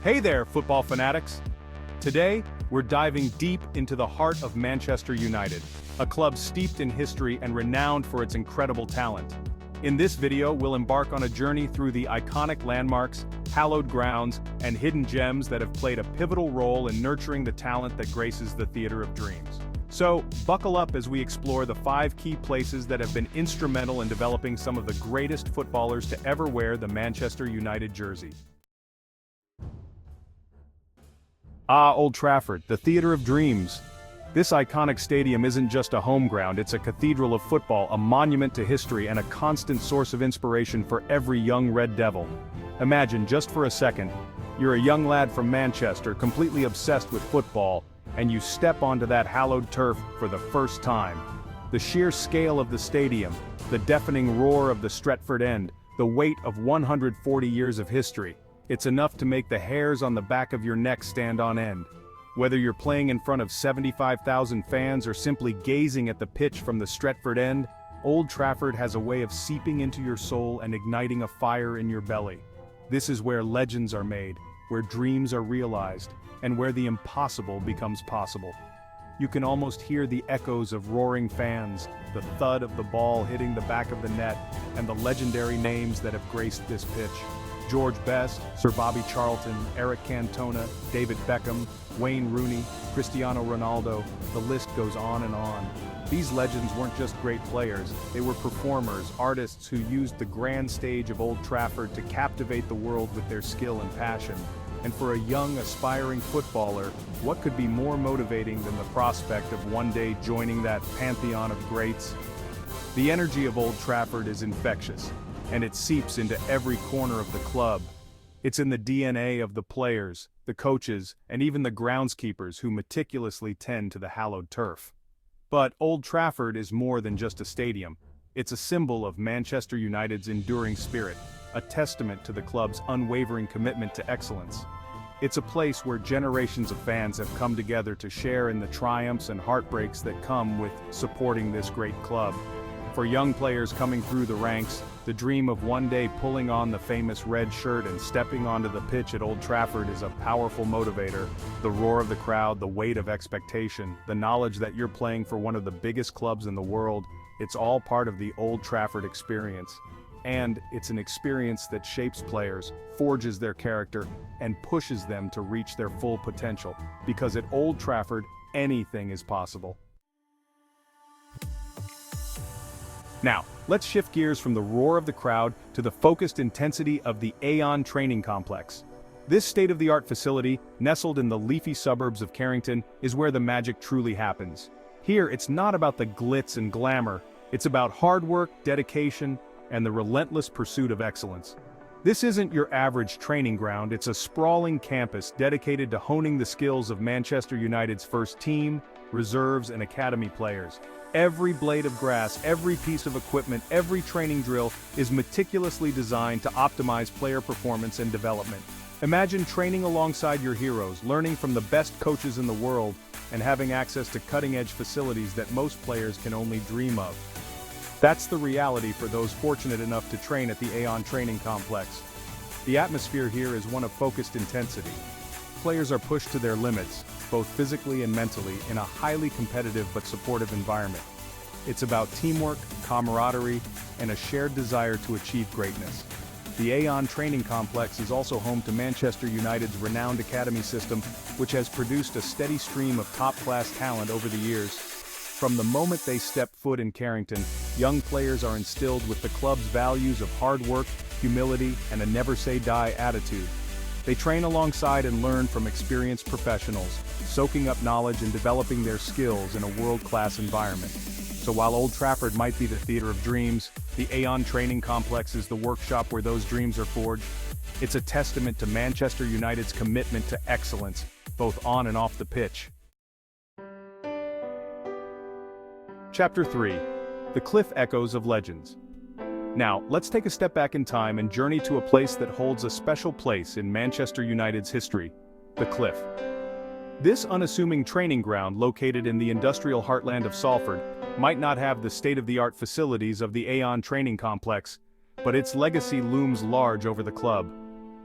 Hey there, football fanatics! Today, we're diving deep into the heart of Manchester United, a club steeped in history and renowned for its incredible talent. In this video, we'll embark on a journey through the iconic landmarks, hallowed grounds, and hidden gems that have played a pivotal role in nurturing the talent that graces the Theatre of Dreams. So, buckle up as we explore the 5 key places that have been instrumental in developing some of the greatest footballers to ever wear the Manchester United jersey. Old Trafford, the Theatre of Dreams. This iconic stadium isn't just a home ground, it's a cathedral of football, a monument to history, and a constant source of inspiration for every young Red Devil. Imagine, just for a second, you're a young lad from Manchester, completely obsessed with football, and you step onto that hallowed turf for the first time. The sheer scale of the stadium, the deafening roar of the Stretford End, the weight of 140 years of history. It's enough to make the hairs on the back of your neck stand on end. Whether you're playing in front of 75,000 fans or simply gazing at the pitch from the Stretford End, Old Trafford has a way of seeping into your soul and igniting a fire in your belly. This is where legends are made, where dreams are realized, and where the impossible becomes possible. You can almost hear the echoes of roaring fans, the thud of the ball hitting the back of the net, and the legendary names that have graced this pitch. George Best, Sir Bobby Charlton, Eric Cantona, David Beckham, Wayne Rooney, Cristiano Ronaldo, the list goes on and on. These legends weren't just great players, they were performers, artists who used the grand stage of Old Trafford to captivate the world with their skill and passion. And for a young, aspiring footballer, what could be more motivating than the prospect of one day joining that pantheon of greats? The energy of Old Trafford is infectious, and it seeps into every corner of the club. It's in the DNA of the players, the coaches, and even the groundskeepers who meticulously tend to the hallowed turf. But Old Trafford is more than just a stadium. It's a symbol of Manchester United's enduring spirit, a testament to the club's unwavering commitment to excellence. It's a place where generations of fans have come together to share in the triumphs and heartbreaks that come with supporting this great club. For young players coming through the ranks, the dream of one day pulling on the famous red shirt and stepping onto the pitch at Old Trafford is a powerful motivator. The roar of the crowd, the weight of expectation, the knowledge that you're playing for one of the biggest clubs in the world, it's all part of the Old Trafford experience. And it's an experience that shapes players, forges their character, and pushes them to reach their full potential. Because at Old Trafford, anything is possible. Now, let's shift gears from the roar of the crowd to the focused intensity of the Aon Training Complex. This state-of-the-art facility, nestled in the leafy suburbs of Carrington, is where the magic truly happens. Here, it's not about the glitz and glamour, it's about hard work, dedication, and the relentless pursuit of excellence. This isn't your average training ground, it's a sprawling campus dedicated to honing the skills of Manchester United's first team, reserves, and academy players. Every blade of grass, every piece of equipment, every training drill is meticulously designed to optimize player performance and development. Imagine training alongside your heroes, learning from the best coaches in the world, and having access to cutting-edge facilities that most players can only dream of. That's the reality for those fortunate enough to train at the Aon Training Complex. The atmosphere here is one of focused intensity. Players are pushed to their limits, both physically and mentally, in a highly competitive but supportive environment. It's about teamwork, camaraderie, and a shared desire to achieve greatness. The Aon Training Complex is also home to Manchester United's renowned academy system, which has produced a steady stream of top-class talent over the years. From the moment they step foot in Carrington, young players are instilled with the club's values of hard work, humility, and a never-say-die attitude. They train alongside and learn from experienced professionals, soaking up knowledge and developing their skills in a world-class environment. So while Old Trafford might be the theater of dreams, the Aon Training Complex is the workshop where those dreams are forged. It's a testament to Manchester United's commitment to excellence, both on and off the pitch. Chapter 3. The Cliff Echoes of Legends. Now, let's take a step back in time and journey to a place that holds a special place in Manchester United's history, the Cliff. This unassuming training ground located in the industrial heartland of Salford might not have the state-of-the-art facilities of the Aon Training Complex, but its legacy looms large over the club.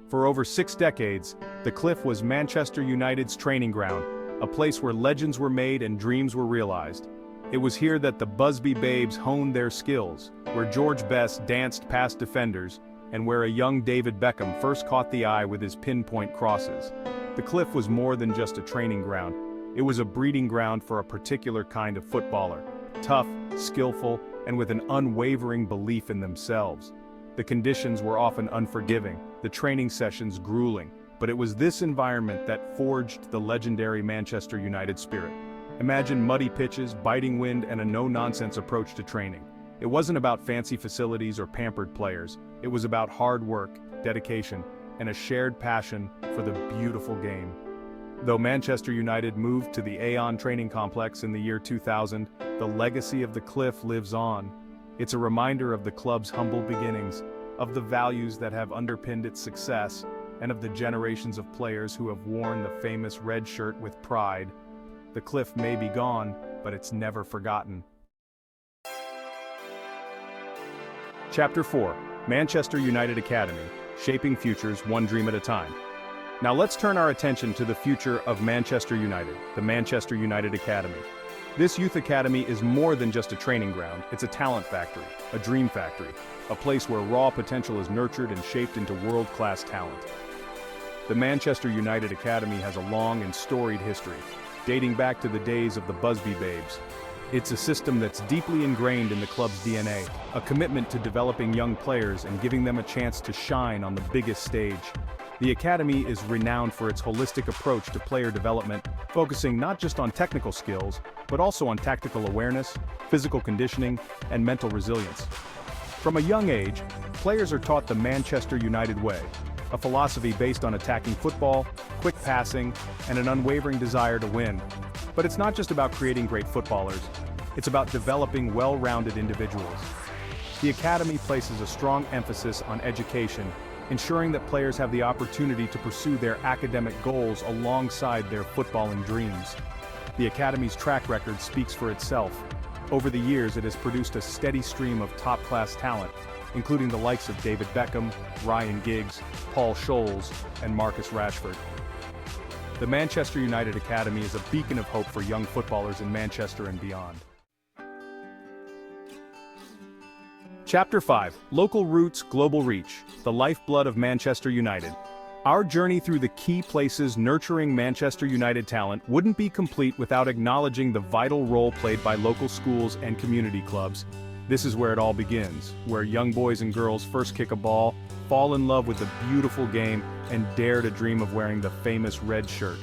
For over 6 decades, the Cliff was Manchester United's training ground, a place where legends were made and dreams were realized. It was here that the Busby Babes honed their skills, where George Best danced past defenders, and where a young David Beckham first caught the eye with his pinpoint crosses. The Cliff was more than just a training ground. It was a breeding ground for a particular kind of footballer, tough, skillful, and with an unwavering belief in themselves. The conditions were often unforgiving, the training sessions grueling, but it was this environment that forged the legendary Manchester United spirit. Imagine muddy pitches, biting wind, and a no-nonsense approach to training. It wasn't about fancy facilities or pampered players. It was about hard work, dedication, and a shared passion for the beautiful game. Though Manchester United moved to the Aon Training Complex in the year 2000, the legacy of the Cliff lives on. It's a reminder of the club's humble beginnings, of the values that have underpinned its success, and of the generations of players who have worn the famous red shirt with pride. The Cliff may be gone, but it's never forgotten. Chapter 4: Manchester United Academy, Shaping Futures One Dream at a Time. Now let's turn our attention to the future of Manchester United, the Manchester United Academy. This youth academy is more than just a training ground, it's a talent factory, a dream factory, a place where raw potential is nurtured and shaped into world-class talent. The Manchester United Academy has a long and storied history, dating back to the days of the Busby Babes. It's a system that's deeply ingrained in the club's DNA, a commitment to developing young players and giving them a chance to shine on the biggest stage. The academy is renowned for its holistic approach to player development, focusing not just on technical skills, but also on tactical awareness, physical conditioning, and mental resilience. From a young age, players are taught the Manchester United way, a philosophy based on attacking football, quick passing, and an unwavering desire to win. But it's not just about creating great footballers, it's about developing well-rounded individuals. The academy places a strong emphasis on education, ensuring that players have the opportunity to pursue their academic goals alongside their footballing dreams. The academy's track record speaks for itself. Over the years, it has produced a steady stream of top-class talent, including the likes of David Beckham, Ryan Giggs, Paul Scholes, and Marcus Rashford. The Manchester United Academy is a beacon of hope for young footballers in Manchester and beyond. Chapter 5: Local Roots, Global Reach, the lifeblood of Manchester United. Our journey through the key places nurturing Manchester United talent wouldn't be complete without acknowledging the vital role played by local schools and community clubs. This is where it all begins, where young boys and girls first kick a ball, fall in love with the beautiful game, and dare to dream of wearing the famous red shirt.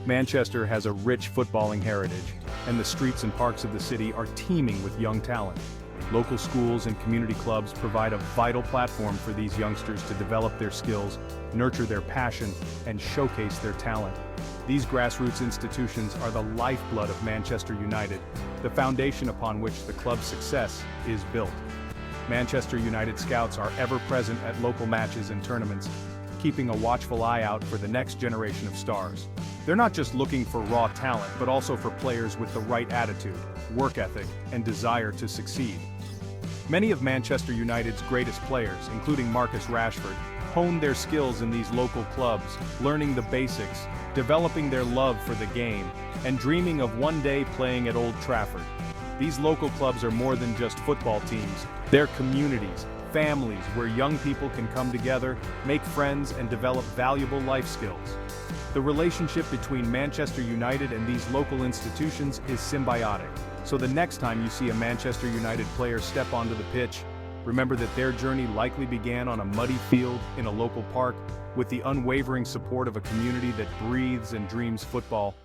Manchester has a rich footballing heritage, and the streets and parks of the city are teeming with young talent. Local schools and community clubs provide a vital platform for these youngsters to develop their skills, nurture their passion, and showcase their talent. These grassroots institutions are the lifeblood of Manchester United, the foundation upon which the club's success is built. Manchester United scouts are ever present at local matches and tournaments, keeping a watchful eye out for the next generation of stars. They're not just looking for raw talent, but also for players with the right attitude, work ethic, and desire to succeed. Many of Manchester United's greatest players, including Marcus Rashford, honed their skills in these local clubs, learning the basics, developing their love for the game, and dreaming of one day playing at Old Trafford. These local clubs are more than just football teams. They're communities, families where young people can come together, make friends, and develop valuable life skills. The relationship between Manchester United and these local institutions is symbiotic. So the next time you see a Manchester United player step onto the pitch, remember that their journey likely began on a muddy field in a local park with the unwavering support of a community that breathes and dreams football.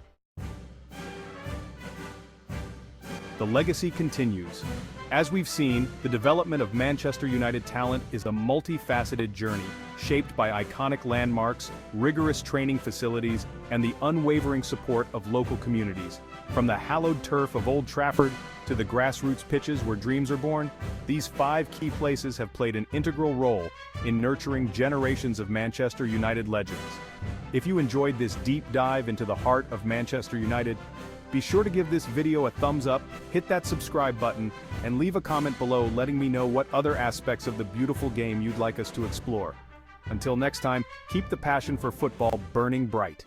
The legacy continues. As we've seen, the development of Manchester United talent is a multifaceted journey, shaped by iconic landmarks, rigorous training facilities, and the unwavering support of local communities. From the hallowed turf of Old Trafford to the grassroots pitches where dreams are born, these 5 key places have played an integral role in nurturing generations of Manchester United legends. If you enjoyed this deep dive into the heart of Manchester United, be sure to give this video a thumbs up, hit that subscribe button, and leave a comment below letting me know what other aspects of the beautiful game you'd like us to explore. Until next time, keep the passion for football burning bright.